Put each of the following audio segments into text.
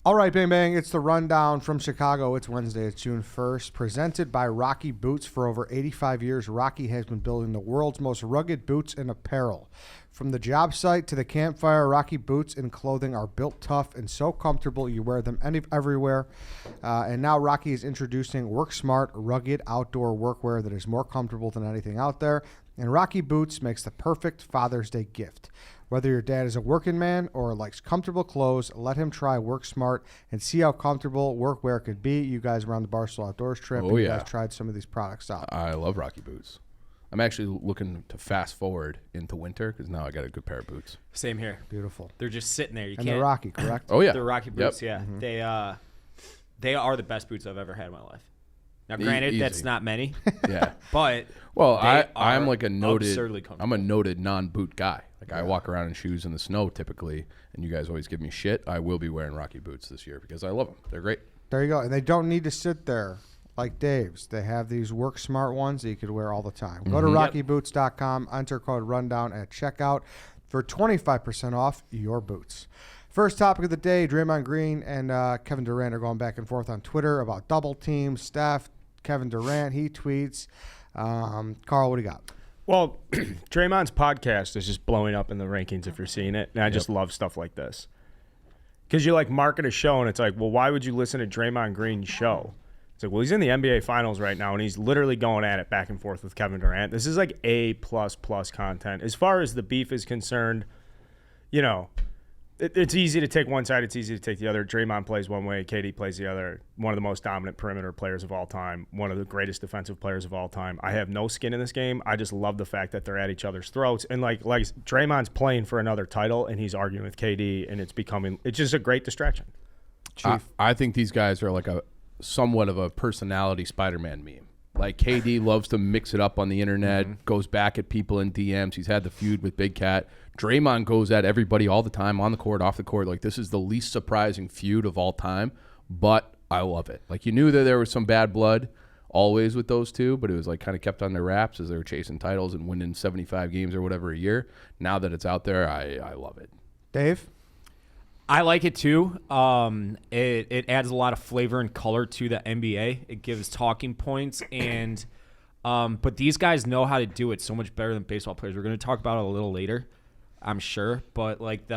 All right, Bang Bang, it's the Rundown from Chicago. It's Wednesday, it's June 1st. Presented by Rocky Boots. For over 85 years, Rocky has been building the world's most rugged boots and apparel. From the job site to the campfire, Rocky boots and clothing are built tough and so comfortable you wear them everywhere. And now Rocky is introducing Work Smart, rugged outdoor workwear that is more comfortable than anything out there. And Rocky Boots makes the perfect Father's Day gift. Whether your dad is a working man or likes comfortable clothes, let him try Work Smart and see how comfortable workwear could be. You guys were on the Barstool Outdoors trip, and you guys tried some of these products out. I love Rocky Boots. I'm actually looking to fast forward into winter because now I got a good pair of boots. Same here. Beautiful. They're just sitting there. And they're Rocky, correct? Oh, yeah. They're Rocky boots, Yep. yeah. Mm-hmm. They are the best boots I've ever had in my life. Now, granted, that's not many. Yeah. But well, I'm like absurdly comfortable. I'm a noted non-boot guy. Like I walk around in shoes in the snow typically, and you guys always give me shit. I will be wearing Rocky boots this year because I love them. They're great. There you go. And they don't need to sit there like Dave's. They have these Work Smart ones that you could wear all the time. Go to rockyboots.com, enter code Rundown at checkout for 25% off your boots. First topic of the day, Draymond Green and Kevin Durant are going back and forth on Twitter about double teams. Steph, Kevin Durant, he tweets. Carl, what do you got? Well, Draymond's podcast is just blowing up in the rankings if you're seeing it, and I just love stuff like this. Because you like market a show, and it's like, well, why would you listen to Draymond Green's show? It's like, well, he's in the NBA Finals right now, and he's literally going at it back and forth with Kevin Durant. This is like A++ content. As far as the beef is concerned, you know, it's easy to take one side. It's easy to take the other. Draymond plays one way. KD plays the other. One of the most dominant perimeter players of all time. One of the greatest defensive players of all time. I have no skin in this game. I just love the fact that they're at each other's throats. And like Draymond's playing for another title, and he's arguing with KD, and it's just a great distraction. Chief. I think these guys are like a somewhat of a personality Spider-Man meme. Like KD loves to mix it up on the internet, goes back at people in DMs. He's had the feud with Big Cat. Draymond goes at everybody all the time, on the court, off the court. Like this is the least surprising feud of all time, but I love it. Like you knew that there was some bad blood always with those two, but it was like kind of kept on their wraps as they were chasing titles and winning 75 games or whatever a year. Now that it's out there, I love it. Dave? I like it too. It adds a lot of flavor and color to the NBA. It gives talking points, and but these guys know how to do it so much better than baseball players. We're going to talk about it a little later, I'm sure. But like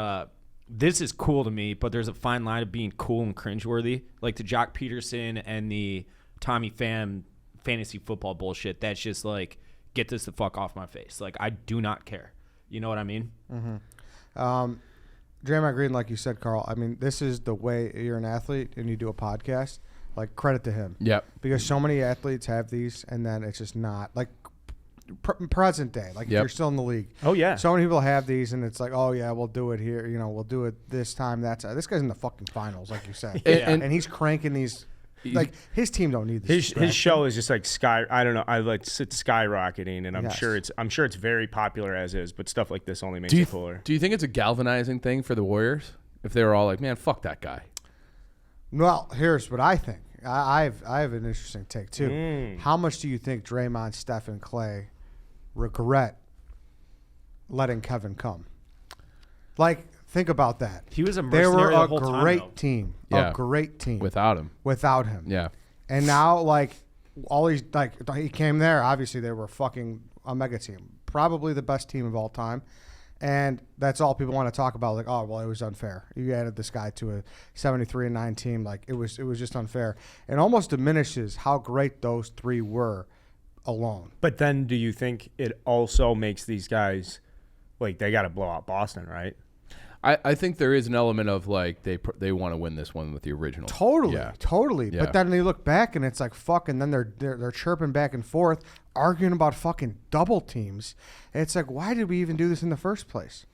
this is cool to me. But there's a fine line of being cool and cringeworthy, like the Jock Peterson and the Tommy Pham fantasy football bullshit. That's just like, get this the fuck off my face. Like I do not care. You know what I mean? Mm-hmm. Draymond Green, like you said, Carl, I mean, this is the way you're an athlete and you do a podcast. Like, credit to him. Yep. Because so many athletes have these, and then it's just not. Like, present day. Like, if you're still in the league. Oh, yeah. So many people have these, and it's like, oh, yeah, we'll do it here. You know, we'll do it this time. This guy's in the fucking finals, like you said. And he's cranking these. Like, his team don't need this. His show is just like it's skyrocketing, and I'm sure it's very popular as is, but stuff like this only makes it cooler. Do you think it's a galvanizing thing for the Warriors if they were all like, man, fuck that guy? Well, here's what I think. I have an interesting take too. How much do you think Draymond, Steph, and Clay regret letting Kevin come? Like, think about that. He was a They were mercenary a the whole time, great though. team. Yeah. A great team. Without him. Yeah. And now, like, all these, like, he came there. Obviously, they were fucking a mega team. Probably the best team of all time. And that's all people want to talk about. Like, oh, well, it was unfair. You added this guy to a 73-9 team. Like, it was just unfair. It almost diminishes how great those three were alone. But then do you think it also makes these guys, like, they got to blow out Boston, right? I think there is an element of like they want to win this one with the original. Totally. Yeah. But then they look back and it's like fuck, and then they're chirping back and forth, arguing about fucking double teams. And it's like, why did we even do this in the first place?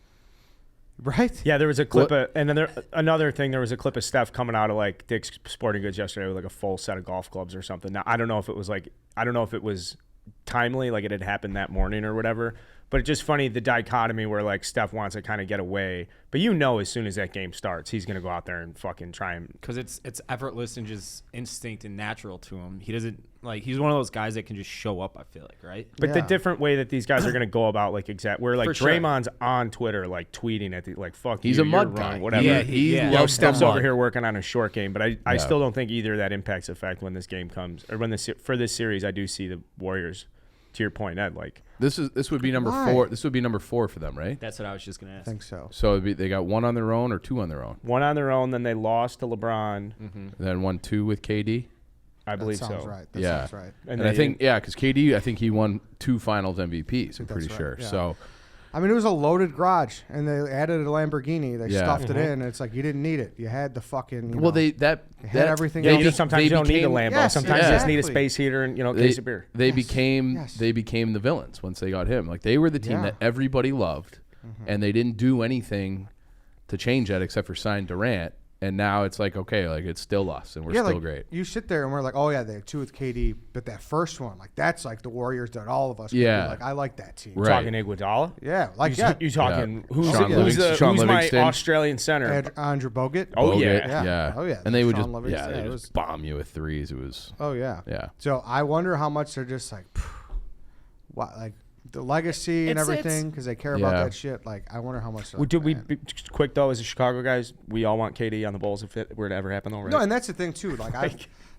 Right? Yeah, there was a clip and then another thing. There was a clip of Steph coming out of like Dick's Sporting Goods yesterday with like a full set of golf clubs or something. Now I don't know if it was timely, like it had happened that morning or whatever. But it's just funny, the dichotomy where, like, Steph wants to kind of get away. But you know as soon as that game starts, he's going to go out there and fucking try and... Because it's effortless and just instinct and natural to him. He doesn't Like he's one of those guys that can just show up. I feel like, right? But the different way that these guys are going to go about where like For sure. Draymond's on Twitter like tweeting at the like fuck He's you, a mud you're guy. wrong, whatever. Yeah, he yeah. loves Steph's the over mud. here working on a short game, but I still don't think either of that impacts effect when this game comes or for this series. I do see the Warriors. To your point, Ed, like This would be number Why? 4. This would be number 4 for them, right? That's what I was just gonna ask. I think so. So they got 1 on their own or 2 on their own. 1 on their own, then they lost to LeBron. And then 1-2 with KD. I believe that sounds so. right. That Yeah. sounds right. And I think because KD, I think he won 2 Finals MVPs. I'm pretty that's sure. right, yeah. So I mean, it was a loaded garage, and they added a Lamborghini. They Yeah. stuffed it in, and it's like you didn't need it. You had the fucking. You well, know, they had everything Yeah, else. sometimes you don't need a Lambo. Yes, Sometimes you just need a exactly. space heater and a they, case of beer. they Yes. became Yes. they became the villains once they got him. Like they were the team Yeah. that everybody loved, and they didn't do anything to change that except for sign Durant. And now it's like, okay, like it's still us, and we're still like, great. You sit there and we're like, oh yeah, they had 2 with KD, but that first one, like that's like the Warriors that all of us. could be Yeah. like I like that team. Right. Talking Iguodala. Yeah, like yeah. You talking who's Sean who's Livingston. my Livingston. Australian center? Andrew Bogut. Oh, Bogut, yeah. Yeah. Oh, yeah. And they would Sean just Livingston. they Yeah, it just was- bomb you with threes. It was Oh yeah. yeah. So I wonder how much they're just like, what, like the legacy and It's- everything because they care about Yeah. that shit. Like I wonder how much. they're Well, did we man. just quick though as a Chicago guys? We all want KD on the Bulls if it were to ever happen, though, right? No, and that's the thing too. Like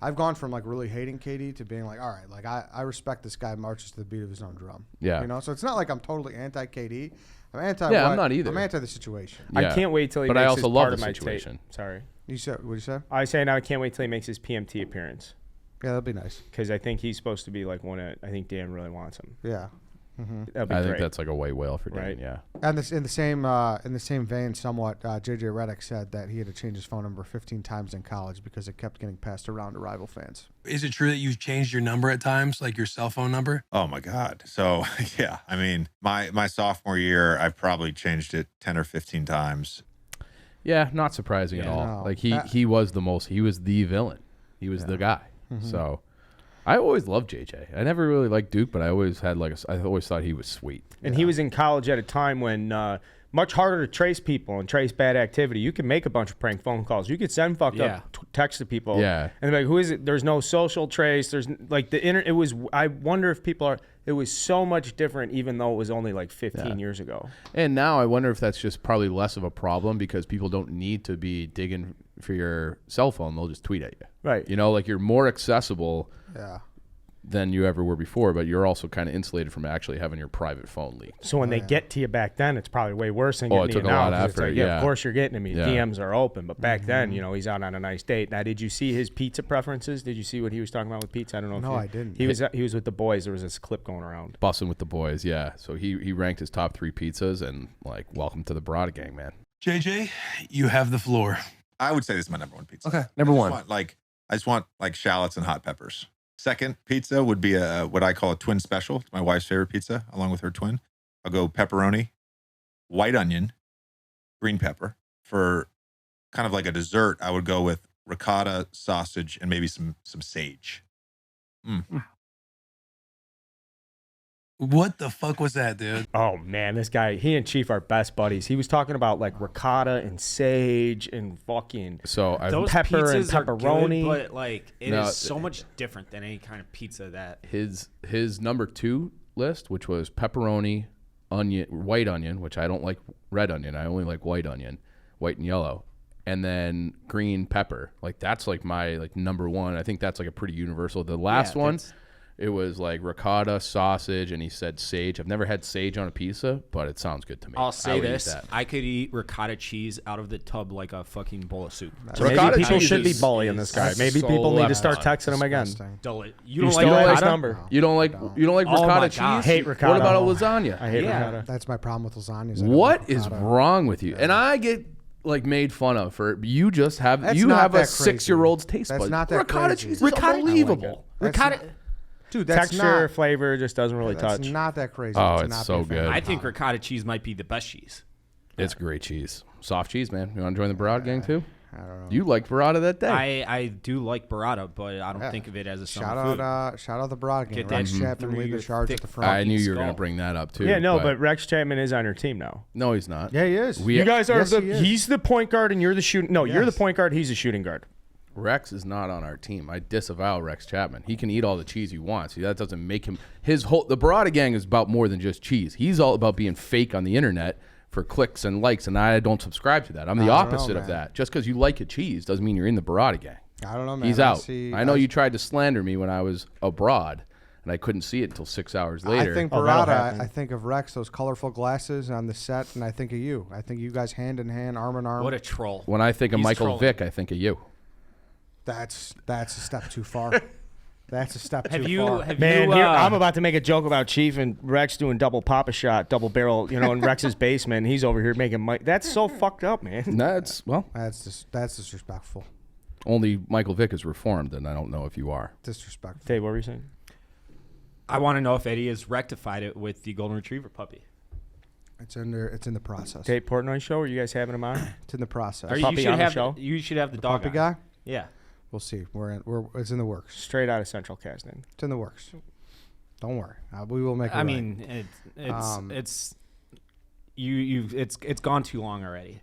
I've gone from like really hating KD to being like, all right, like I respect this guy marches to the beat of his own drum. Yeah. You know, so it's not like I'm totally anti KD. I'm anti. Yeah, I'm not either. I'm anti the situation. Yeah. I can't wait till he But makes I also his love part the of my situation. tape. Sorry, You said what you say? I say now I can't wait till he makes his PMT appearance Yeah, that'd be nice. because I think he's supposed to be like one of. I think Dan really wants him. Yeah. That'd be I great. think that's like a white whale for Dan. Right. Yeah. And this in the same vein, somewhat, JJ Redick said that he had to change his phone number 15 times in college because it kept getting passed around to rival fans. Is it true that you've changed your number at times, like your cell phone number? Oh my God. So yeah, I mean, my sophomore year, I've probably changed it 10 or 15 times. Yeah, not surprising at all. no. Like he was the villain. He was the guy. So I always loved JJ. I never really liked Duke, but I always had I always thought he was sweet. And he was in college at a time when much harder to trace people and trace bad activity. You can make a bunch of prank phone calls. You could send fucked Yeah. up text to people. Yeah. And they're like, who is it? There's no social trace. There's like it was, I wonder if people are, it was so much different even though it was only like 15 years ago. And now I wonder if that's just probably less of a problem because people don't need to be digging for your cell phone. They'll just tweet at you. Right. You know, like you're more accessible Yeah. than you ever were before, but you're also kind of insulated from actually having your private phone leaked. So when they get to you back then, it's probably way worse than Oh, getting it took you a now. lot of 'cause it's effort, like, yeah. of course you're getting to me. Yeah. DMs are open. But back then, he's out on a nice date. Now, did you see his pizza preferences? Did you see what he was talking about with pizza? I don't know. No, if I didn't. He was with the boys. There was this clip going around. Bussing with the boys, yeah. So he ranked his top 3 pizzas and like, welcome to the Barada gang, man. JJ, you have the floor. I would say this is my number one pizza. Okay, number one. I just want like shallots and hot peppers. Second pizza would be what I call a twin special. It's my wife's favorite pizza, along with her twin. I'll go pepperoni, white onion, green pepper. For kind of like a dessert, I would go with ricotta, sausage, and maybe some sage. What the fuck was that, dude? Oh man, this guy, he and Chief are best buddies. He was talking about like ricotta and sage and fucking. So I Those Pepper and pizzas are pepperoni. good, but like it is No, so much different than any kind of pizza that. his number 2 list, which was pepperoni, onion, white onion, which I don't like red onion. I only like white onion, white and yellow, and then green pepper. Like that's like my like number 1. I think that's like a pretty universal. The last one, it was like ricotta, sausage, and he said sage. I've never had sage on a pizza, but it sounds good to me. I'll I say would eat this: that. I could eat ricotta cheese out of the tub like a fucking bowl of soup. So maybe Ricotta people cheese should be is- bullying this guy. is Maybe so people need to left start on. texting him again. Disgusting. You don't still like like his ricotta? number? You don't like Oh ricotta my cheese? gosh. Hate ricotta. What about a lasagna? I hate Yeah. ricotta. That's my problem with lasagnas. I don't What like is ricotta. wrong with you? And I get like made fun of for it. You just have That's you not have a that crazy. 6-year-old's taste That's buds. not that ricotta crazy. cheese is Ricotta- unbelievable. That's Ricotta. not- Dude, that's Texture, not. flavor just doesn't really That's touch. not that crazy. Oh, to it's not so be a fan good. of I think pie. ricotta cheese might be the best cheese. It's great cheese. Soft cheese, man. You want to join the Barada gang too? I don't know. You liked Barada that day. I do like burrata, but I don't Yeah. think of it as a Shout summer food. out, shout out the Broad game. Get Rex that Chapman through lead the your charge at thick the front. I knew you were skull. going to bring that up too. Yeah, no, but Rex Chapman is on your team now. no, he's not. Yeah, he is. We- You guys are Yes, he is. he's the point guard and you're the shooting. No, you're the Yes. point guard. He's a shooting guard. Rex is not on our team. I disavow Rex Chapman. He can eat all the cheese he wants. See, that doesn't make him the Barada Gang is about more than just cheese. He's all about being fake on the internet for clicks and likes, and I don't subscribe to that. I'm the opposite of that. Just because you like a cheese doesn't mean you're in the Barada Gang. I don't know, man. He's out. I know you tried to slander me when I was abroad, and I couldn't see it until 6 hours later. I think Barada, I think of Rex, those colorful glasses on the set, and I think of you. I think you guys hand in hand, arm in arm. What a troll. When I think of Michael trolling. Vick, I think of you. That's a step too far. That's a step too far. Man, here, I'm about to make a joke about Chief and Rex doing double papa shot, double barrel, in Rex's basement. And he's over here making Mike. That's so fucked up, man. That's disrespectful. Only Michael Vick is reformed, and I don't know if you are. Disrespectful. Dave, what were you saying? I want to know if Eddie has rectified it with the golden retriever puppy. It's in the process. Dave Portnoy show? Are you guys having him on? It's in the process. Or Puppy on the show? You should have the dog Puppy on. guy? Yeah. We'll see. It's in the works. Straight out of Central Casting. It's in the works. Don't worry. We will make it. I right. mean, it's gone too long already.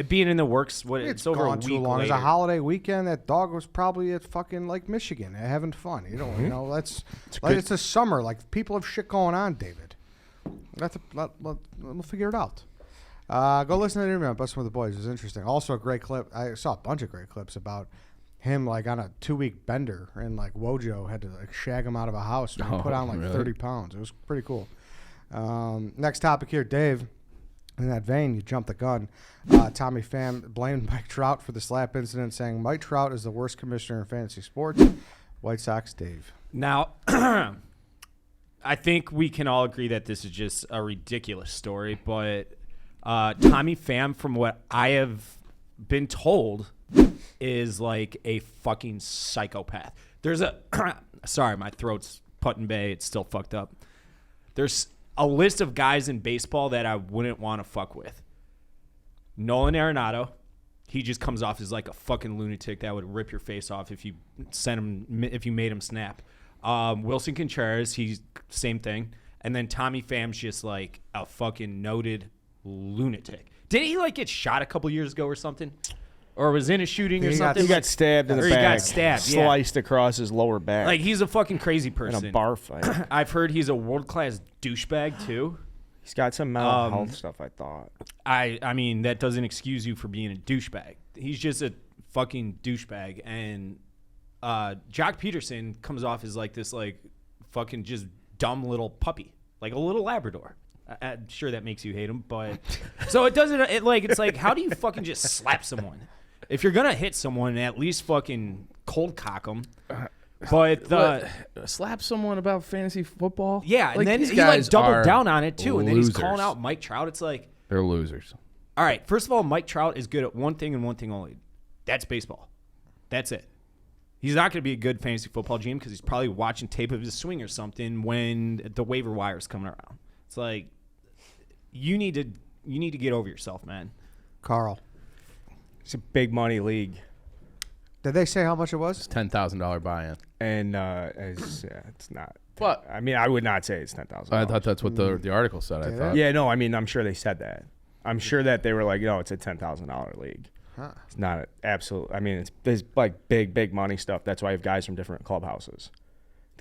Being in the works, it's over gone a week too long. later. It's a holiday weekend. That dog was probably at fucking Lake Michigan having fun. It's the summer. Like, people have shit going on, David. We'll figure it out. Go listen to the interview on Bustin' with the Boys. It was interesting. Also, a great clip. I saw a bunch of great clips about him, like, on a 2-week bender, and like Wojo had to like shag him out of a house and he put on like 30 pounds. It was pretty cool. Next topic here, Dave. In that vein, you jumped the gun. Tommy Pham blamed Mike Trout for the slap incident, saying Mike Trout is the worst commissioner in fantasy sports. White Sox, Dave. Now, I think we can all agree that this is just a ridiculous story, but Tommy Pham, from what I have been told, is like a fucking psychopath. There's a sorry, my throat's put in bay. It's still fucked up. There's a list of guys in baseball that I wouldn't want to fuck with. Nolan Arenado, he just comes off as like a fucking lunatic that would rip your face off if you made him snap. Wilson Contreras, he's same thing. And then Tommy Pham's just like a fucking noted lunatic. Didn't he like get shot a couple years ago or something? Or was in a shooting or something? He got stabbed in the back. He got stabbed, sliced across his lower back. Like, he's a fucking crazy person. In a bar fight. I've heard he's a world-class douchebag, too. He's got some mental health stuff, I thought. I mean, that doesn't excuse you for being a douchebag. He's just a fucking douchebag. And Jock Peterson comes off as like this, like, fucking just dumb little puppy. Like a little Labrador. I'm sure that makes you hate him, but... So it doesn't... It's like, how do you fucking just slap someone? If you're going to hit someone, at least fucking cold cock them. But slap someone about fantasy football? Yeah, like, and then these he like guys doubled down on it, too. losers. And then he's calling out Mike Trout. It's like... They're losers. All right, first of all, Mike Trout is good at one thing and one thing only. That's baseball. That's it. He's not going to be a good fantasy football GM because he's probably watching tape of his swing or something when the waiver wire is coming around. It's like, you need to get over yourself, man. Carl. It's a big money league. Did they say how much it was? It's $10,000 buy-in. And it's not. But I mean, I would not say it's $10,000. I thought that's what the article said. I thought. Yeah, no, I mean, I'm sure they said that. I'm sure that they were like, no, it's a $10,000 league. Huh. It's not an absolute. I mean, it's like big money stuff. That's why you have guys from different clubhouses.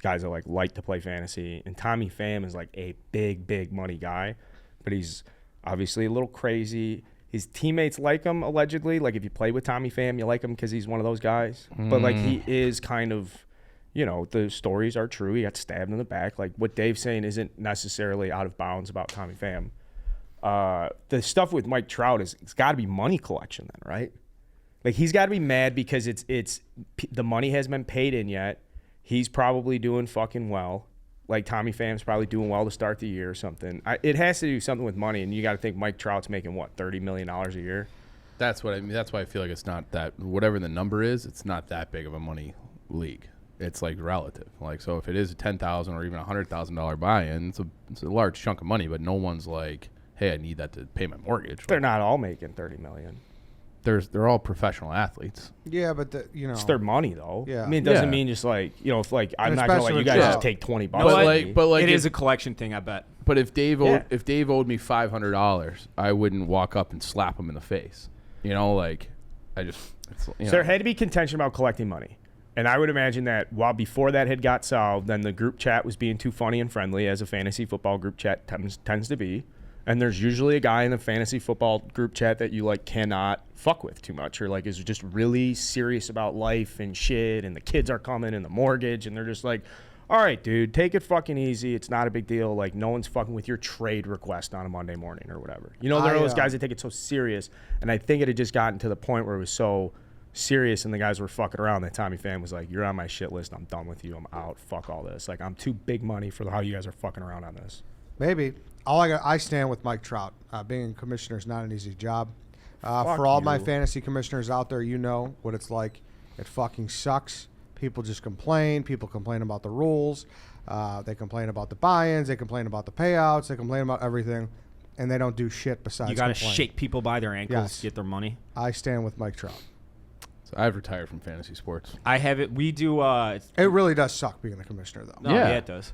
Guys that like to play fantasy. And Tommy Pham is like a big money guy, but he's obviously a little crazy. His teammates like him, allegedly. Like, if you play with Tommy Pham, you like him because he's one of those guys. But, like, he is kind of, the stories are true. He got stabbed in the back. Like, what Dave's saying isn't necessarily out of bounds about Tommy Pham. The stuff with Mike Trout it's got to be money collection then, right? Like, he's got to be mad because it's the money hasn't been paid in yet. He's probably doing fucking well. Like, Tommy Pham's probably doing well to start the year or something. It has to do something with money, and you got to think Mike Trout's making, what, $30 million a year? That's what I mean. That's why I feel like it's not that, whatever the number is, it's not that big of a money league. It's like relative. Like, so if it is a $10,000 or even $100,000 buy-in, it's a large chunk of money, but no one's like, hey, I need that to pay my mortgage. They're not all making $30 million. They're all professional athletes. Yeah, but it's their money though. Yeah. I mean, it doesn't mean just like if like I'm not gonna let you guys just take $20. But like it is a collection thing, I bet. But if Dave owed me $500, I wouldn't walk up and slap him in the face. So there had to be contention about collecting money. And I would imagine that while before that had got solved, then the group chat was being too funny and friendly, as a fantasy football group chat tends to be. And there's usually a guy in the fantasy football group chat that you like cannot fuck with too much, or like is just really serious about life and shit, and the kids are coming and the mortgage, and they're just like, all right, dude, take it fucking easy. It's not a big deal. Like, no one's fucking with your trade request on a Monday morning or whatever. You know, there are those guys that take it so serious, and I think it had just gotten to the point where it was so serious and the guys were fucking around that Tommy Pham was like, you're on my shit list. I'm done with you. I'm out. Fuck all this. Like, I'm too big money for how you guys are fucking around on this. Maybe. I stand with Mike Trout. Being a commissioner is not an easy job. For all my fantasy commissioners out there, you know what it's like. It fucking sucks. People just complain. People complain about the rules. They complain about the buy-ins. They complain about the payouts. They complain about everything. And they don't do shit besides You got to complain. shake people by their ankles Yes. to get their money. I stand with Mike Trout. So I've retired from fantasy sports. I have it. We do. It really does suck being the commissioner, though. No, Yeah. yeah, it does.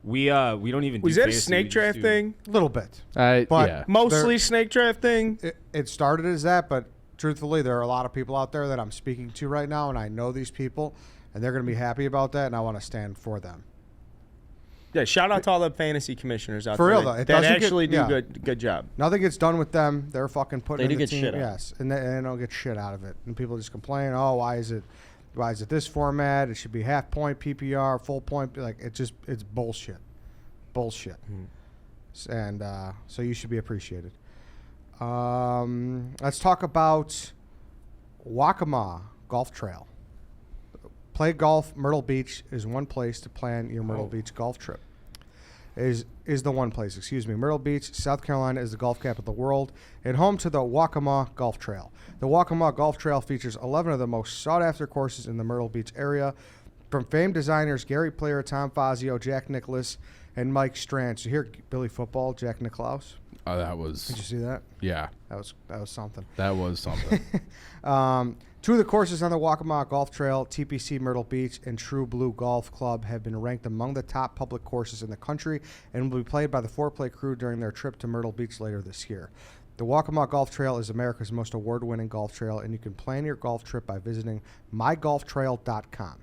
We don't even. Was do that a fantasy, snake we just draft do- thing? A little bit. But But Mostly snake draft thing? It started as that, but truthfully, there are a lot of people out there that I'm speaking to right now, and I know these people, and they're going to be happy about that, and I want to stand for them. Yeah, shout out to all the fantasy commissioners out For there real, though. that It doesn't actually get- do yeah. good job. Nothing gets done with them. They're fucking putting They in do the get team. shit out. Yes, and they don't get shit out of it. And people just complain, oh, why is it this format? It should be half point PPR, full point. Like, it's bullshit. Bullshit. And so you should be appreciated. Let's talk about Waccamaw Golf Trail. Play golf. Myrtle Beach is one place to plan your Myrtle Beach golf trip. Is the one place, excuse me. Myrtle Beach, South Carolina is the golf capital of the world and home to the Waccamaw Golf Trail. The Waccamaw Golf Trail features 11 of the most sought-after courses in the Myrtle Beach area, from famed designers Gary Player, Tom Fazio, Jack Nicklaus, and Mike Strand. So here, Billy Football, Jack Nicklaus. Oh, that was. Did you see that? Yeah, That was something. that was something. Two of the courses on the Waccamaw Golf Trail, TPC Myrtle Beach and True Blue Golf Club, have been ranked among the top public courses in the country and will be played by the foreplay crew during their trip to Myrtle Beach later this year. The Waccamaw Golf Trail is America's most award-winning golf trail, and you can plan your golf trip by visiting mygolftrail.com.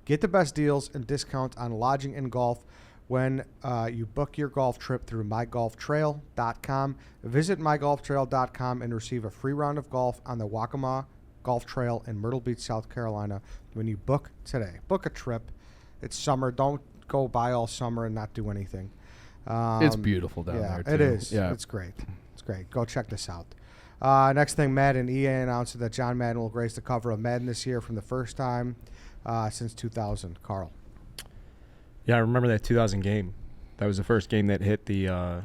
Get the best deals and discounts on lodging and golf when you book your golf trip through mygolftrail.com. Visit mygolftrail.com and receive a free round of golf on the Waccamaw Golf Trail in Myrtle Beach, South Carolina when you book today. Book a trip. It's summer. Don't go by all summer and not do anything. It's beautiful down there, too. It is. Yeah. It's great. It's great. Go check this out. Next thing, Madden. EA announced that John Madden will grace the cover of Madden this year from the first time since 2000. Carl. Yeah, I remember that 2000 game. That was the first game that hit that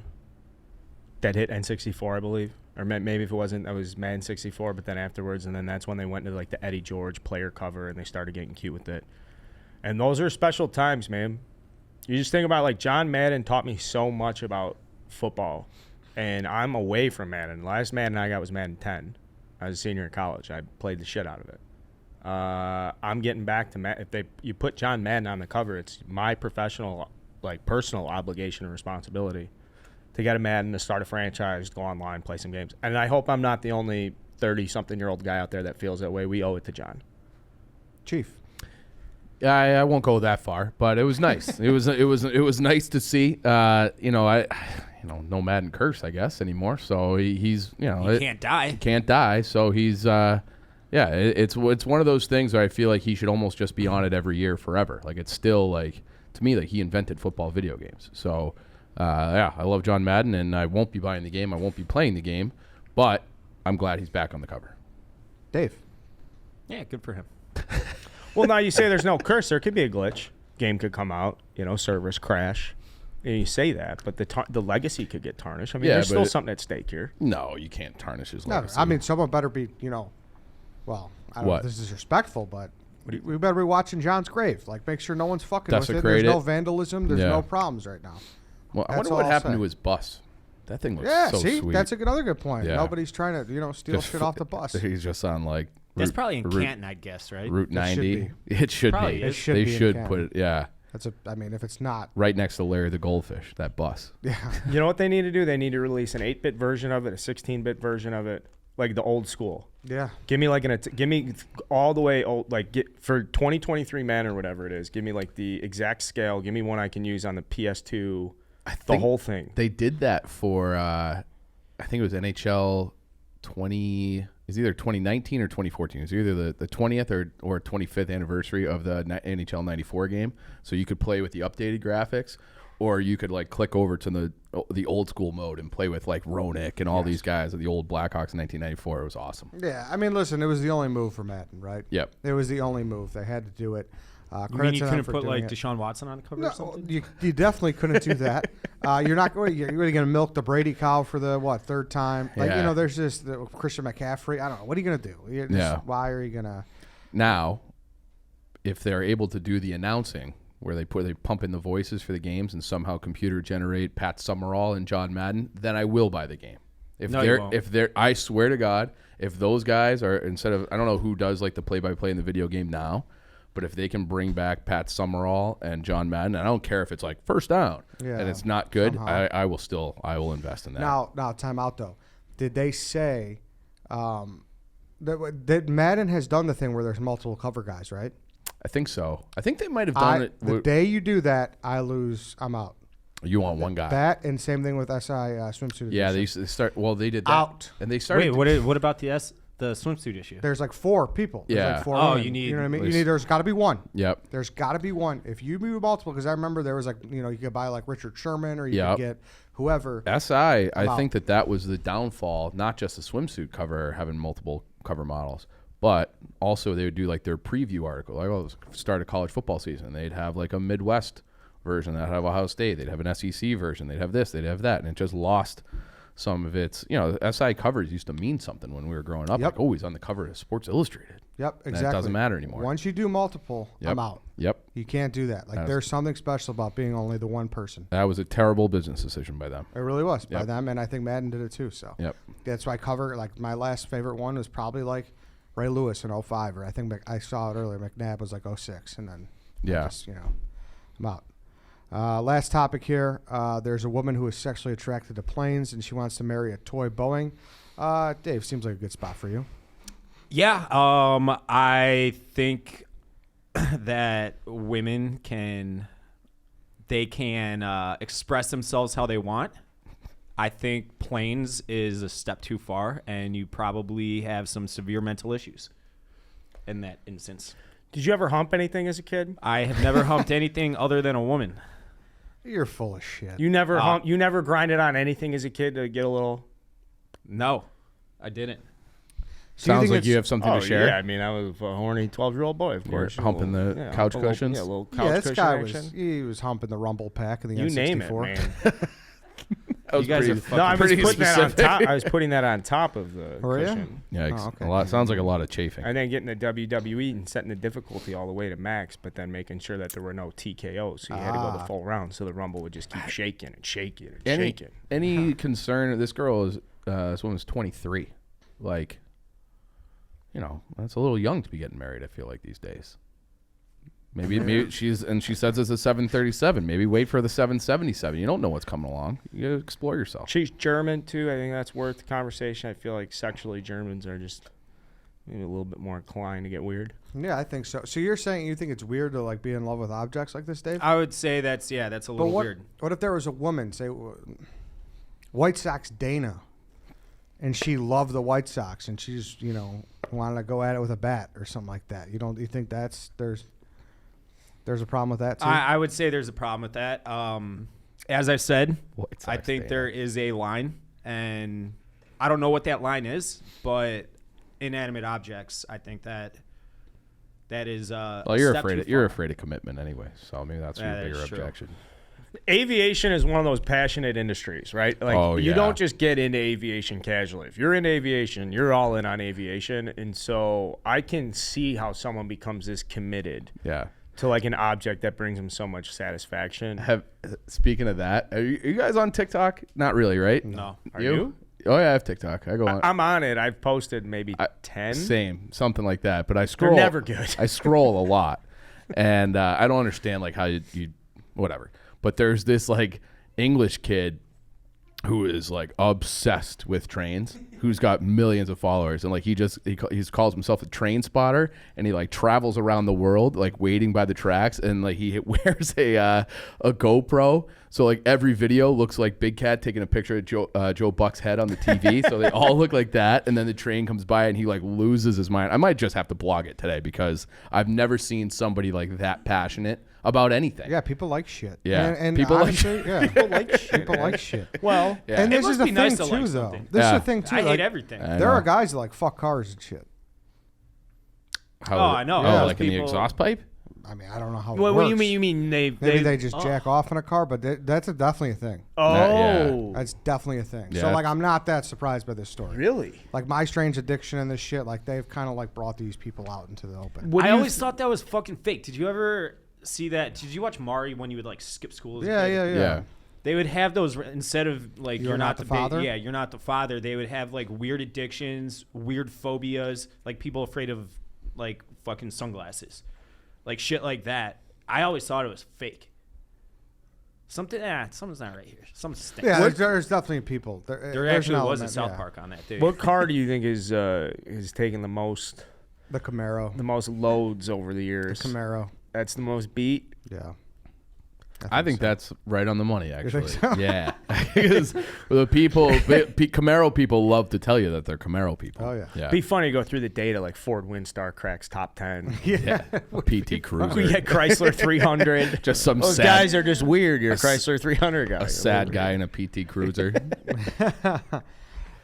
hit N64, I believe. Or maybe if it wasn't, that was Madden 64, but then afterwards, and then that's when they went to like the Eddie George player cover and they started getting cute with it. And those are special times, man. You just think about, like, John Madden taught me so much about football, and I'm away from Madden. Last Madden I got was Madden 10. I was a senior in college. I played the shit out of it. I'm getting back to Madden. If you put John Madden on the cover, it's my professional, like, personal obligation and responsibility to get a Madden, to start a franchise, go online, play some games. And I hope I'm not the only 30-something-year-old guy out there that feels that way. We owe it to John. Chief. Yeah, I won't go that far, but it was nice. it was nice to see. No Madden curse, I guess, anymore. So he's He can't die. Can't die. So he's it's one of those things where I feel like he should almost just be on it every year forever. Like, it's still, like, to me, like, he invented football video games. So I love John Madden, and I won't be buying the game. I won't be playing the game, but I'm glad he's back on the cover. Dave. Yeah, good for him. Well, now you say there's no curse. There could be a glitch. Game could come out, servers crash. And you say that, but the legacy could get tarnished. I mean, there's still something at stake here. No, you can't tarnish his No, legacy. I mean, someone better be, well, I don't know if this is respectful, but we better be watching John's grave. Like, make sure no one's fucking with it. Desecrate There's no it. vandalism. There's no problems right now. Well, I That's wonder what all I'll happened say. to his bus. That thing looks Yeah, so see, sweet. that's another good point. Yeah. Nobody's trying to, steal Just shit off the bus. He's just on, like, That's Route- probably in Route- Canton, I'd guess, right? Route It should 90. be. It should Probably be. is. It should They be in should Canton. put it. Yeah, If it's not, right next to Larry the Goldfish. That bus. yeah. You know what they need to do? They need to release an 8-bit version of it, a 16-bit version of it, like the old school. Yeah. Give me like give me all the way old, like get for 2023 Madden or whatever it is. Give me like the exact scale. Give me one I can use on the PS2. The whole thing. They did that for I think it was NHL 20. It's either 2019 or 2014. It was either the 20th or 25th anniversary of the NHL 94 game. So you could play with the updated graphics, or you could like click over to the old school mode and play with like Redick and all these guys of the old Blackhawks in 1994. It was awesome. Yeah, I mean, listen, it was the only move for Madden, right? Yep. It was the only move. They had to do it. You mean you to them couldn't for put doing like it. Deshaun Watson on the cover or something? You definitely couldn't do that. You're not going. You're going to milk the Brady cow for the third time? Like Yeah. there's just the Christian McCaffrey. I don't know. What are you going to do? Why are you going to? Now, if they're able to do the announcing where they pump in the voices for the games and somehow computer generate Pat Summerall and John Madden, then I will buy the game. If they're I swear to God, if those guys are instead of I don't know who does like the play-by-play in the video game now, but if they can bring back Pat Summerall and John Madden, and I don't care if it's like first down and it's not good, I will invest in that. Now, time out though. Did they say that Madden has done the thing where there's multiple cover guys, right? I think so. I think they might have done it. The day you do that, I lose. I'm out. You want one guy. That and same thing with SI swimsuit. Yeah, edition. they start. Well, they did that. Out. And they started. Wait, what about the swimsuit issue? There's like 4 people. There's Yeah. like 4 Oh, women. you need know what I mean? at least- There's got to be one. Yep. There's got to be one. If you move multiple, because I remember there was like, you could buy like Richard Sherman or you could get whoever. SI, I think that was the downfall, not just the swimsuit cover having multiple cover models, but also they would do like their preview article. Like, oh, start a college football season. They'd have like a Midwest version. They'd have Ohio State. They'd have an SEC version. They'd have this. They'd have that. And it just lost some of its, SI covers used to mean something when we were growing up. Yep. Like, oh, he's on the cover of Sports Illustrated. Yep, And exactly. it doesn't matter anymore. Once you do multiple, I'm out. Yep. You can't do that. Like there's something special about being only the one person. That was a terrible business decision by them. It really was by Yep. them, and I think Madden did it too. So Yep. that's why I cover, like my last favorite one was probably like Ray Lewis in 05, or I think I saw it earlier. McNabb was like 06, and then Yeah. I'm out. Last topic here. There's a woman who is sexually attracted to planes, and she wants to marry a toy Boeing. Dave, seems like a good spot for you. Yeah, I think that women can express themselves how they want. I think planes is a step too far, and you probably have some severe mental issues in that instance. Did you ever hump anything as a kid? I have never humped anything other than a woman. You're full of shit. You never you never grinded on anything as a kid to get a little. No, I didn't. Sounds like you have something to share. Yeah, I mean, I was a horny 12-year-old boy, of You're course. humping the couch cushions? Yeah, a little couch this cushion guy action. he was humping the Rumble Pack in the You N64. name it, man. That was You guys pretty, are fucking- No, I was pretty putting that on specific. top. I was putting that on top of the Were ya? cushion. Yeah, Oh, okay. a lot. Sounds like a lot of chafing. And then getting the WWE and setting the difficulty all the way to max, but then making sure that there were no TKOs. So you had to go the full round. So the Rumble would just keep shaking and shaking and shaking. Any concern? This girl is this woman's 23. Like, that's a little young to be getting married. I feel like these days. Maybe she says it's a 737. Maybe wait for the 777. You don't know what's coming along. You gotta explore yourself. She's German too. I think that's worth the conversation. I feel like sexually Germans are just maybe a little bit more inclined to get weird. Yeah, I think so. So you're saying you think it's weird to like be in love with objects like this, Dave? I would say that's a little weird. What if there was a woman, say White Sox Dana, and she loved the White Sox, and she's wanted to go at it with a bat or something like that? You think there's a problem with that too? I would say there's a problem with that. As I've said, White Sox I think Dana. there is a line, and I don't know what that line is, but inanimate objects, I think that is. Well, you're afraid of commitment anyway. So maybe that's your that bigger is true. objection. Aviation is one of those passionate industries, right? Like you don't just get into aviation casually. If you're into aviation, you're all in on aviation, and so I can see how someone becomes this committed. Yeah. To like an object that brings them so much satisfaction. Speaking of that, are you guys on TikTok? Not really, right? No. Are you? Oh yeah, I have TikTok. I go on. I'm on it. I've posted maybe 10. Same, something like that. But I scroll. never good. I scroll a lot, and I don't understand like how you whatever. But there's this like English kid who is like obsessed with trains, who's got millions of followers, and like he calls himself a train spotter, and he like travels around the world like waiting by the tracks, and like he wears a GoPro, so like every video looks like Big Cat taking a picture of Joe Buck's head on the TV, so they all look like that, and then the train comes by and he like loses his mind. I might just have to blog it today because I've never seen somebody like that passionate about anything. Yeah, people like shit. Yeah, and people like honestly, yeah, people like shit. People like shit. Well, Yeah. And this It is must the be thing nice to too, like though. something. This is Yeah. the thing too. I like, hate everything. I there know. are guys that like fuck cars and shit. How, I know. Oh, Yeah. like in the People- exhaust pipe? I mean, I don't know how. what it do works. you mean? You mean Maybe they just jack off in a car, but that's definitely a thing. Oh, That's definitely a thing. So Yeah. like, I'm not that surprised by this story. really? Like my strange addiction and this shit, like they've kind of like brought these people out into the open. What do I you always thought that was fucking fake. Did you ever see that? Did you watch Mari when you would like skip school? As a Yeah, kid? yeah, yeah. Yeah. They would have those instead of like You're not the father? Yeah, you're not the father. They would have like weird addictions, weird phobias, like people afraid of like fucking sunglasses, like shit like that. I always thought it was fake. Something's not right here. Something stinks. Yeah, there's definitely people. There there's actually an was a element, South yeah. Park on that, dude. What car do you think is taking the most The Camaro. loads over the years? Camaro. That's the most beat. Yeah. I think that's right on the money, actually. think so? Yeah, because the Camaro people love to tell you that they're Camaro people. Oh, yeah. yeah. Be funny to go through the data like Ford Windstar cracks top 10. yeah. PT Cruiser. We get Chrysler 300. Just some Those sad guys are just weird. You're a Chrysler 300 guy. a sad guy in a PT Cruiser.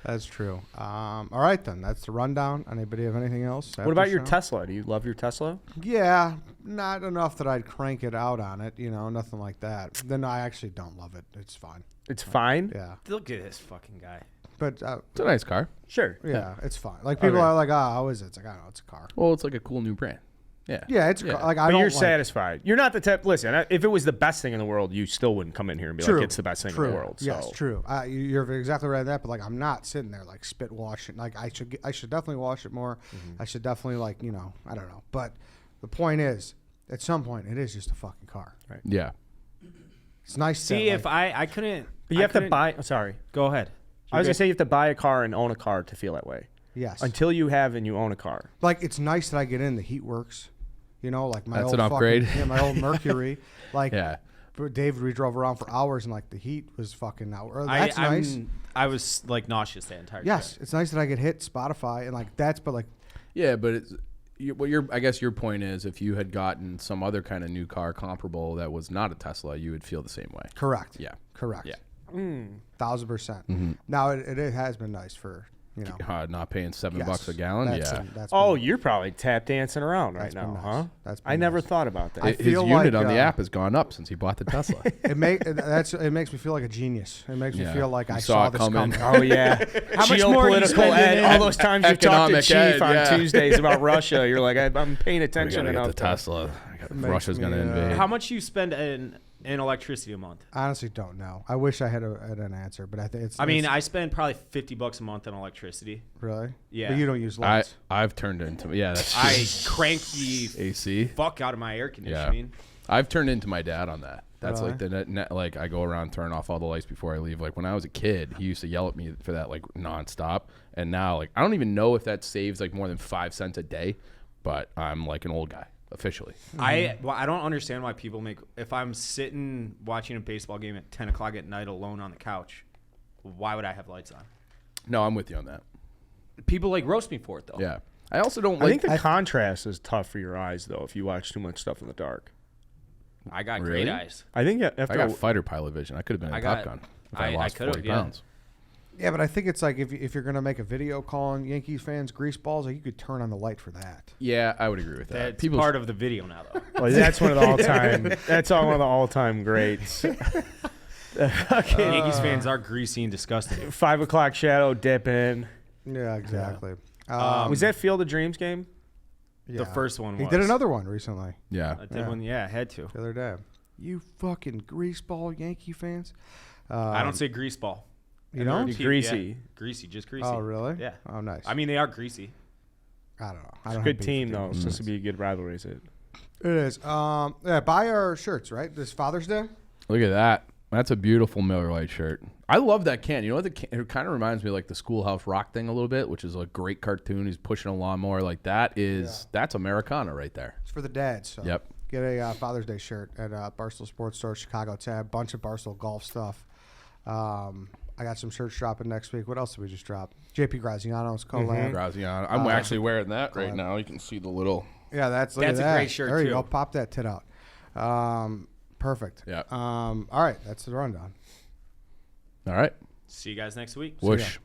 That's true. All right, then. That's the rundown. Anybody have anything else? What about your show? Tesla? Do you love your Tesla? Yeah, not enough that I'd crank it out on it. You know, nothing like that. Then I actually don't love it. It's fine. It's fine. Yeah, Look at this fucking guy. but It's a nice car. Sure. yeah, it's fine. Like people Okay. are like, "Oh, how is it?" It's like, "I don't know, it's a car." Well, it's like a cool new brand. Yeah. Yeah, it's Yeah. like I But don't. you're like, satisfied. You're not the type. Listen, if it was the best thing in the world, you still wouldn't come in here and be True. like, "It's the best thing True. in the world." So. Yes, true. You're exactly right on that. But like, I'm not sitting there like spit washing. Like I should definitely wash it more. I should definitely like I don't know. But the point is, at some point, it is just a fucking car. Right. Yeah. It's nice. See, that, if I couldn't. But you I have to couldn't- buy. Oh, sorry. Go ahead. I was gonna say you have to buy a car and own a car to feel that way. yes, Until you have and you own a car. like it's nice that I get in. The heat works. You know, like my That's old an upgrade. Fucking, yeah, my old Mercury. Like, Yeah. David, we drove around for hours and like the heat was fucking out. That's nice. I was like nauseous that entire Yes, trip. it's nice that I get hit Spotify and like that's. But like, Yeah, but it's I guess your point is if you had gotten some other kind of new car comparable that was not a Tesla, you would feel the same way. correct. Yeah. Correct. Yeah. 1,000%. Now it has been nice for Not paying $7 yes, a gallon. that's Yeah. been- that's Oh, been- you're probably tap dancing around right That's been now, nice. huh? That's been I never nice. thought about that. His feel unit like, on the app has gone up since he bought the Tesla. it makes me feel like a genius. It makes me Yeah. feel like You I saw saw it this coming. coming. Oh yeah, How much more are you geopolitical spending ed. in All those times you talked to economic Chief ed, on yeah. Tuesdays about Russia, you're like, I'm paying We attention gotta get enough. the Tesla. makes Russia's going to me, invade. How much you spend in electricity a month? Honestly, don't know. I wish I had an answer, but I think it's. I mean, it's, I spend probably $50 a month on electricity. really. Yeah. But you don't use lights. I've turned into that's I true. crank the AC. fuck out of my air conditioning. I've turned into my dad on that. That's Really? like the net, like I go around, turn off all the lights before I leave. Like when I was a kid, he used to yell at me for that like nonstop. And now like I don't even know if that saves like more than 5 cents a day, but I'm like an old guy officially. I don't understand why people if I'm sitting watching a baseball game at 10 o'clock at night alone on the couch, why would I have lights on? No, I'm with you on that. People like roast me for it though. Yeah. I also don't I like. think the contrast is tough for your eyes though if you watch too much stuff in the dark. I got Really? great eyes. I think I after got fighter pilot vision. I could have been I in got- Top Gun if I I lost could've, 40 yeah. pounds. Yeah, but I think it's like if you're gonna make a video calling Yankees fans greaseballs, like you could turn on the light for that. Yeah, I would agree with that. That's part of the video now though. well, that's one of the all-time. That's one of the all-time greats. Yankees fans are greasy and disgusting. 5 o'clock shadow dip in. Yeah, exactly. Was that Field of Dreams game? yeah. The first one He was. did another one recently Yeah. I did one. Yeah, I had to. the other day. You fucking greaseball Yankee fans. I don't say greaseball. You don't? Repeat, Greasy. yeah. Greasy, just greasy. Oh, really? Yeah. Oh, nice. I mean, they are greasy. I don't know. I don't Good have beef team with though. you. It's supposed to be a good rivalry. Is it? It is. Yeah, buy our shirts, right? This Father's Day. Look at that. That's a beautiful Miller Lite shirt. I love that can. You know what? It kind of reminds me of like the Schoolhouse Rock thing a little bit, which is a great cartoon. He's pushing a lawnmower like that. That's Americana right there. It's for the dads. So Yep. Get a Father's Day shirt at Barstool Sports Store, Chicago tab. Bunch of Barstool golf stuff. I got some shirts dropping next week. What else did we just drop? JP Graziano's collab. Graziano. I'm actually wearing that right now. You can see the little. Yeah, that's a great shirt, There you too. go. Pop that tit out. Perfect. Yeah. All right, that's the rundown. All right. See you guys next week. Whoosh.